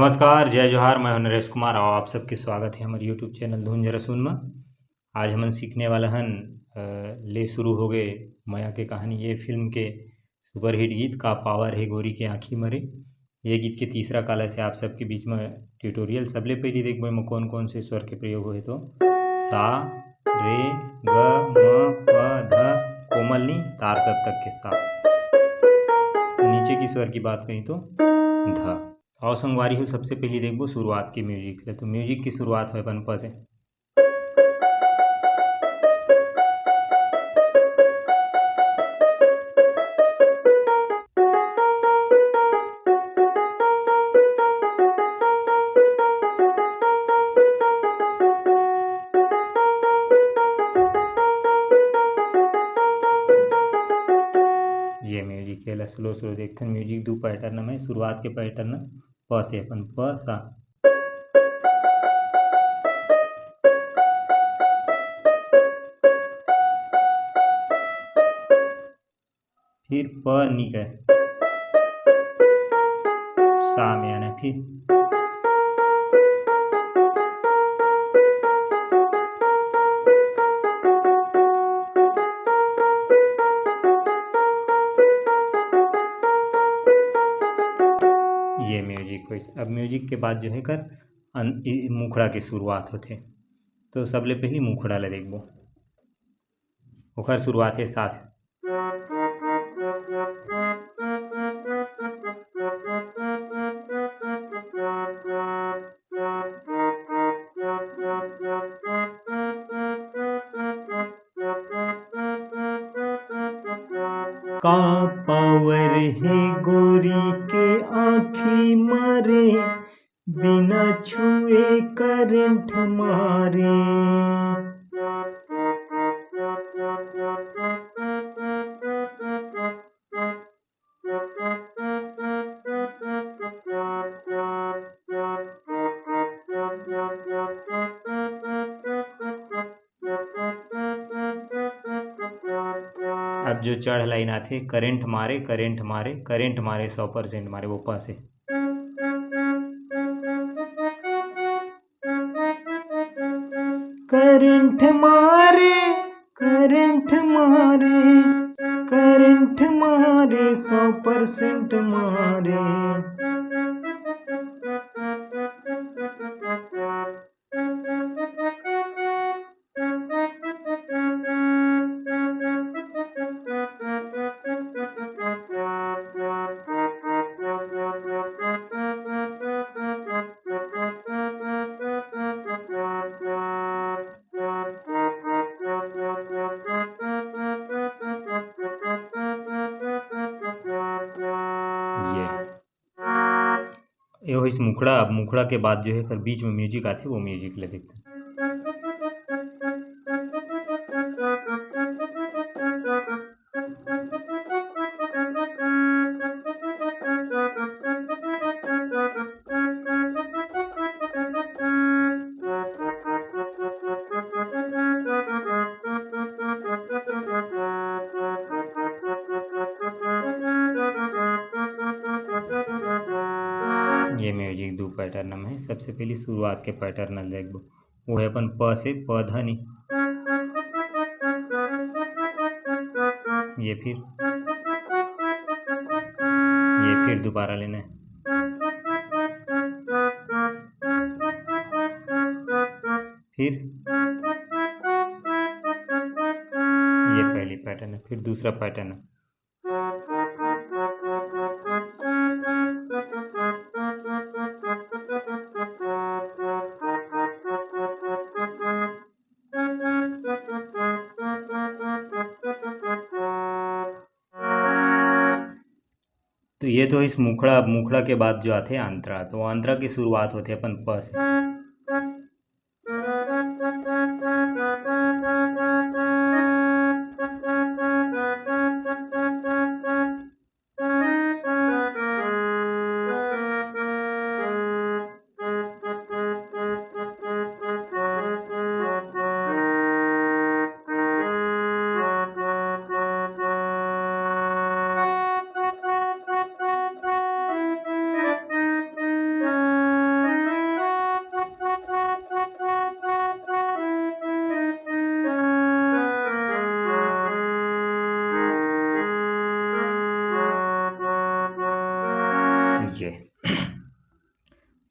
नमस्कार, जय जोहार। मैं हूं नरेश कुमार और आप सबके स्वागत है हमारे यूट्यूब चैनल धुन जरा सुन में। आज हमन सीखने वाला हन ले शुरू हो गए माया के कहानी। ये फिल्म के सुपरहिट गीत का पावर है गोरी के आँखी मरे। ये गीत के तीसरा काला से आप सबके बीच में ट्यूटोरियल। सबले पहले देखबो में कौन कौन से स्वर के प्रयोग हुए तो सा रे ग म प ध कोमल नी तार सप्तक के सा। नीचे की स्वर की बात करें तो ध। और संगवारी हो सबसे पहले देखबो शुरुआत की म्यूजिक ले। तो म्यूजिक की शुरुआत है अपन प से। ये म्यूजिक है स्लो स्लो देखते हैं। म्यूजिक दो पैटर्न में शुरुआत के पैटर्न प से अपन प सा, फिर प नी का सा में आना, फिर ये म्यूजिक हो। अब म्यूजिक के बाद जो है कर मुखड़ा की शुरुआत होते। तो सबले पहले मुखड़ा ले देखबो। ओकर शुरुआत है साथ का पावर है गोरी के आँखी मारे, बिना छुए करंट मारे। अब जो चढ़ लाइन आते करेंट मारे करेंट मारे करेंट मारे 100% मारे वो पास है। करंट मारे करंट मारे करंट मारे 100% मारे। ये हो इस मुखड़ा। अब मुखड़ा के बाद जो है फिर बीच में म्यूजिक आती है, वो म्यूजिक ले देखते हैं। ये म्यूजिक दो पैटर्न में है। सबसे पहले शुरुआत के पैटर्न देखबो। वो है अपन प से प ध नी, ये फिर दोबारा लेना है, फिर ये पहली पैटर्न है, फिर दूसरा पैटर्न है। तो ये तो इस मुखड़ा। अब मुखड़ा के बाद जो आते हैं आंतरा। तो आंतरा की शुरुआत होती है अपन प से।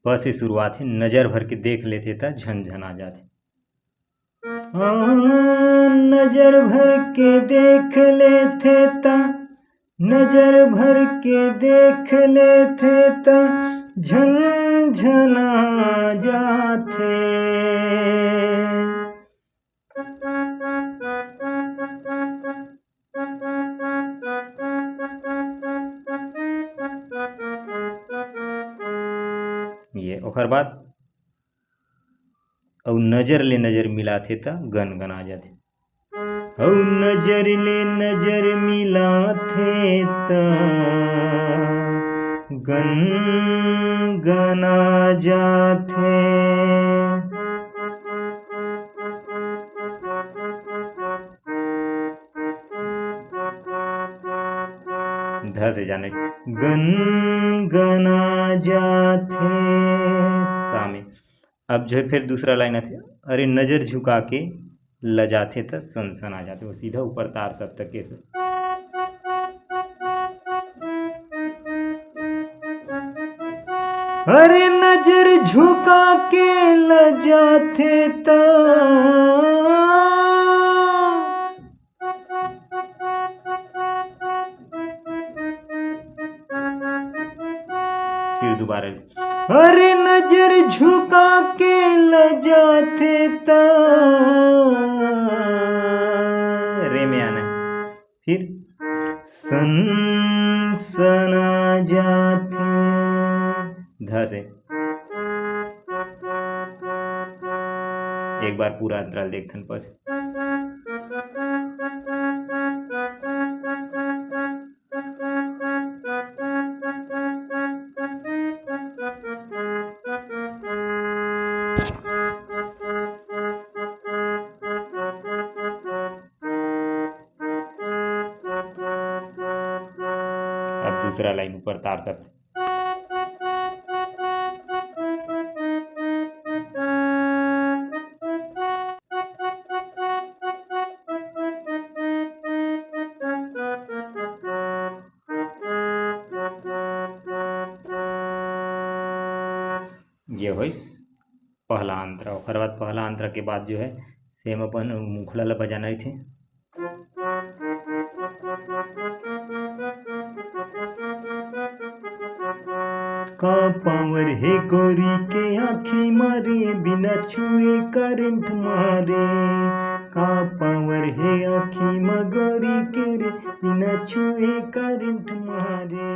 प से शुरुआत है, नजर भर के देख लेते त झनझना जाते। नजर भर के देख लेते त, नजर भर के देख लेते त झनझना जाते। ये ओकर बाद औ नजर ले नजर मिलाथे त गनगना जाथे। औ नजर ले नजर मिलाथे त गनगना जाथे। ध से जाने गनगना जाथे सा में। अब जो है फिर दूसरा लाइन आथे, अरे नजर झुका के लजाथे त सनसना जाथे। वो सीधा ऊपर तार सब तक के सब। अरे नजर झुका के लजाथे त फिर दोबारा, अरे नजर झुका के लजाथे त रे में आना है। फिर सनसना जाथे ध से। एक बार पूरा अंतराल देखथन पस। अब दूसरा लाइन ऊपर तार सब। ये होइस पहला अंतरा। ओकर बाद पहला अंतरा के बाद जो है सेम अपन मुखड़ा ला बजाना ही थे। का पावर है गोरी के आँखें मारे, बिना छुए करंट मारे। का पावर है आँखें में गोरी के रे, बिना छुए करंट मारे।